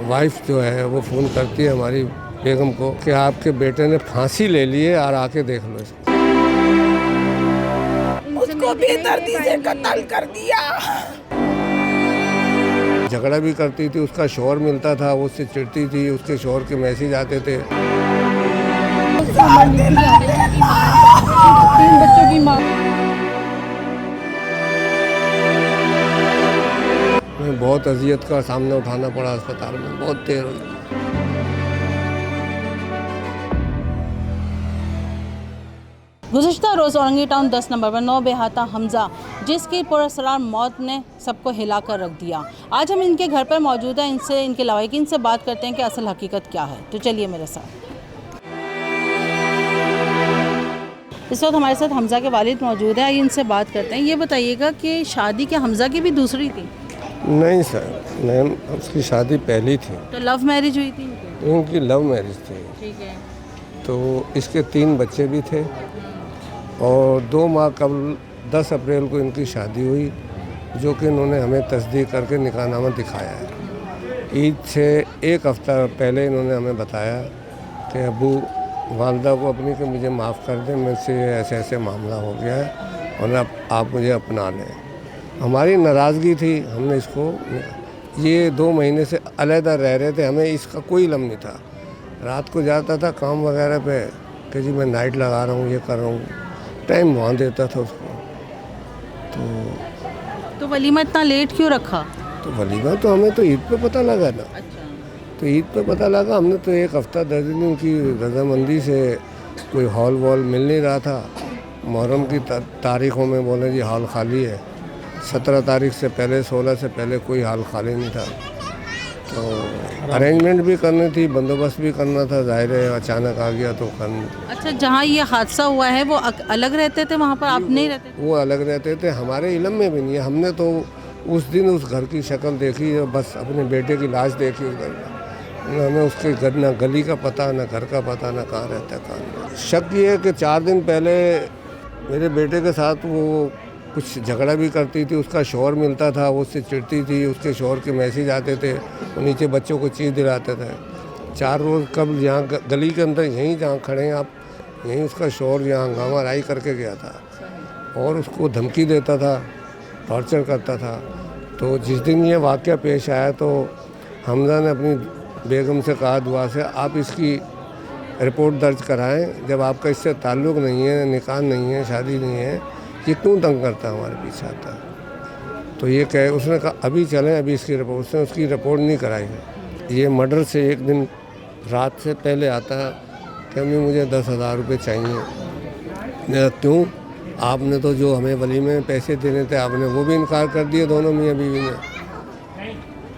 Wife जो है वो फ़ोन करती है हमारी बेगम को कि आपके बेटे ने फांसी ले ली है और आके देख लो इसको। उसको बेदर्दी से कत्ल कर दिया। झगड़ा भी करती थी, उसका शोहर मिलता था, वो उससे चिढ़ती थी, उसके शोहर के मैसेज आते थे। 3 बच्चों की माँ। हमें बहुत अजियत का सामना उठाना पड़ा, अस्पताल में बहुत देर हुई। गुज़िश्ता रोज़ औरंगी टाउन 10 नंबर पर 9 बेहाता हमजा, जिसकी पुरअसरार मौत ने सबको हिला कर रख दिया। आज हम इनके घर पर मौजूद हैं, इनसे इनके लवाहिकीन से बात करते हैं कि असल हकीकत क्या है। तो चलिए मेरे साथ। इस वक्त हमारे साथ हमजा के वालिद मौजूद हैं, आइए इनसे बात करते हैं। ये बताइएगा कि शादी क्या हमजा की भी दूसरी थी? नहीं सर, मैम उसकी शादी पहली थी। तो लव मैरिज हुई थी इनकी? उनकी लव मैरिज थी। ठीक है। तो इसके 3 बच्चे भी थे और 2 माह कबल 10 अप्रैल को इनकी शादी हुई, जो कि इन्होंने हमें तस्दीक करके निकाहनामा दिखाया है। ईद से 1 हफ्ता पहले इन्होंने हमें बताया कि अबू वालदा को अपनी कि मुझे माफ़ कर दें, मुझसे ऐसे ऐसे मामला हो गया है और अब आप मुझे अपना लें। हमारी नाराज़गी थी, हमने इसको, ये 2 महीने से अलहदा रह रहे थे, हमें इसका कोई इल्म नहीं था। रात को जाता था काम वगैरह पे कि जी मैं नाइट लगा रहा हूँ, ये कर रहा हूँ, टाइम वहाँ देता था उसको। तो वलीमा इतना लेट क्यों रखा? तो वलीमा तो हमें तो ईद पे पता लगा ना। अच्छा। तो ईद पे पता लगा, हमने तो 1 हफ्ता 10 दिन की रजामंदी से कोई हॉल वॉल मिल नहीं रहा था। मुहर्रम की तारीख़ों में बोले जी हॉल खाली है। 17 तारीख से पहले, 16 से पहले कोई हॉल खाली नहीं था। तो अरेंजमेंट भी करनी थी, बंदोबस्त भी करना था, जाहिर है अचानक आ गया तो करना। अच्छा, जहाँ ये हादसा हुआ है वो अलग रहते थे वहाँ पर, आप नहीं रहते थे? वो अलग रहते थे, हमारे इल्म में भी नहीं है। हमने तो उस दिन उस घर की शक्ल देखी और बस अपने बेटे की लाश देखी उस घर में। हमें उसके घर ना गली का पता, ना घर का पता, ना कहाँ रहता है कहाँ नहीं। शक ये है कि 4 दिन पहले मेरे बेटे के साथ वो कुछ झगड़ा भी करती थी, उसका शोहर मिलता था, वो उससे चिढ़ती थी, उसके शोहर के मैसेज आते थे, वो नीचे बच्चों को चीज़ दिलाते थे। 4 रोज़ कब यहाँ गली के अंदर यहीं जहाँ खड़े हैं आप, यहीं उसका शोहर यहाँ हंगामा राई करके गया था और उसको धमकी देता था, टॉर्चर करता था। तो जिस दिन ये वाक़या पेश आया तो हमजा ने अपनी बेगम से कहा दुआ से, आप इसकी रिपोर्ट दर्ज कराएं, जब आपका इससे ताल्लुक़ नहीं है, निकाह नहीं है, शादी नहीं है, ये क्यों तंग करता है, हमारे पीछे आता है। तो ये कहे, उसने कहा अभी चलें, अभी इसकी रिपोर्ट, उसने उसकी रिपोर्ट नहीं कराई। ये मर्डर से 1 दिन रात से पहले आता है कि अम्मी मुझे 10,000 रुपये चाहिए। मैं क्यों, आपने तो जो हमें वलीमे में पैसे देने थे आपने वो भी इनकार कर दिए, दोनों मियाँ बीवी ने।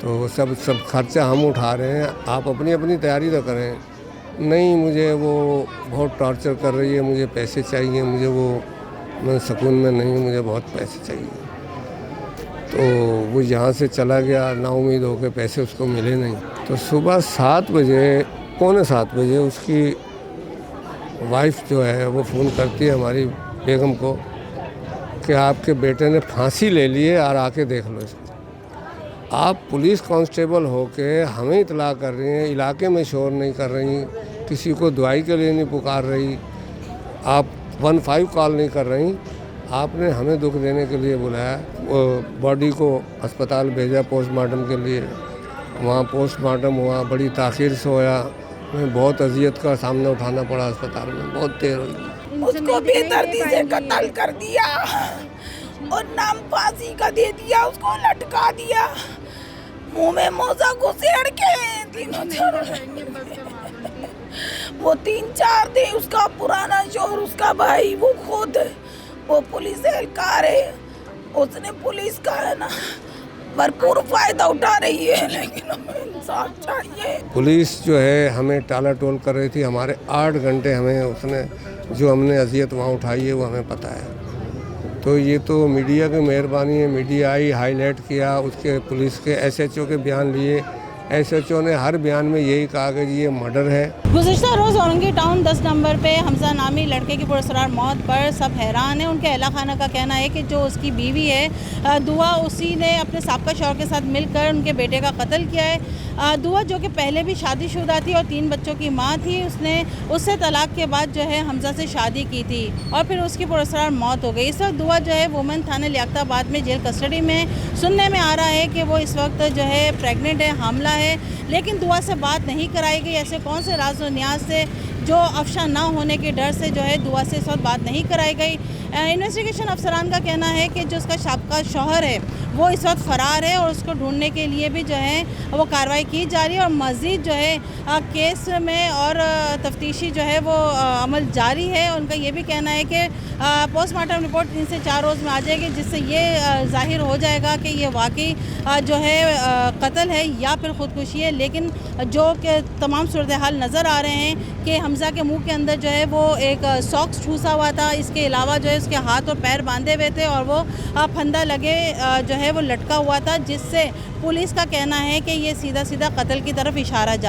तो सब खर्चा हम उठा रहे हैं, आप अपनी अपनी तैयारी तो करें। नहीं, मुझे वो बहुत टॉर्चर कर रही है, मुझे पैसे चाहिए, मुझे वो, मैं सुकून में नहीं हूँ, मुझे बहुत पैसे चाहिए। तो वो यहाँ से चला गया, नाउम्मीद होकर, पैसे उसको मिले नहीं। तो सुबह 7 बजे, पौने 7 बजे उसकी वाइफ जो है वो फ़ोन करती है हमारी बेगम को कि आपके बेटे ने फांसी ले ली है और आके देख लो इसको। आप पुलिस कांस्टेबल होके हमें इतला कर रही हैं, इलाके में शोर नहीं कर रही, किसी को दवाई के लिए नहीं पुकार रही, आप 15 कॉल नहीं कर रही, आपने हमें दुख देने के लिए बुलाया। वो बॉडी को अस्पताल भेजा पोस्टमार्टम के लिए, वहाँ पोस्टमार्टम हुआ, बड़ी ताख़ीर से होया, हमें बहुत अजियत का सामना उठाना पड़ा, अस्पताल में बहुत देर हुई। उसको बेदर्दी से कत्ल कर दिया और नाम फांसी का दे दिया, उसको लटका दिया, मुंह में मोजा घुसेड़ के वो 3-4 दिन उसका पुराना शोहर, उसका भाई, वो खुद वो पुलिस एहलकार है, उसने पुलिस का है ना भरपूर फायदा उठा रही है, लेकिन हमें इंसाफ चाहिए। पुलिस जो है हमें टाला टोल कर रही थी, हमारे 8 घंटे हमें उसने, जो हमने अजियत वहाँ उठाई है वो हमें पता है। तो ये तो मीडिया की मेहरबानी है, मीडिया आई, हाईलाइट किया, उसके पुलिस के SHO के बयान लिए, एसएचओ ने हर बयान में यही कहा कि ये मर्डर है। गुज़िश्ता रोज़ औरंगी टाउन 10 नंबर पे हमजा नामी लड़के की पुरस्कार मौत पर सब हैरान है। उनके अहला खाना का कहना है कि जो उसकी बीवी है दुआ, उसी ने अपने साबका शौहर के साथ मिलकर उनके बेटे का कत्ल किया है। दुआ जो कि पहले भी शादीशुदा थी और 3 बच्चों की माँ थी, उसने उससे तलाक के बाद जो है हमजा से शादी की थी और फिर उसकी पुरस्कार मौत हो गई। इस वक्त दुआ जो है वुमेन थाने लियाकताबाद में जेल कस्टडी में। सुनने में आ रहा है कि वो इस वक्त जो है प्रेग्नेंट है, हामला है, लेकिन दुआ से बात नहीं कराई गई। ऐसे कौन से राज और न्याज से जो अफशा ना होने के डर से जो है दुआ से इस वक्त बात नहीं कराई गई। इन्वेस्टिगेशन अफसरान का कहना है कि जो उसका साबका शौहर है वो इस वक्त फ़रार है और उसको ढूंढने के लिए भी जो है वो कार्रवाई की जा रही है और मज़ीद जो है केस में और तफ्तीशी जो है वो अमल जारी है। उनका ये भी कहना है कि पोस्टमार्टम रिपोर्ट 3 से 4 रोज़ में आ जाएगी, जिससे ये ज़ाहिर हो जाएगा कि ये वाकई जो है कत्ल है या फिर ख़ुदकुशी है। लेकिन जो कि तमाम सूरत हाल नज़र आ रहे हैं कि हमजा के मुंह के अंदर जो है वो एक सॉक्स ठूसा हुआ था, इसके अलावा जो है उसके हाथ और पैर बांधे हुए थे और वो फंदा लगे जो है वो लटका हुआ था, जिससे पुलिस का कहना है कि ये सीधा सीधा कत्ल की तरफ इशारा जा रहा है।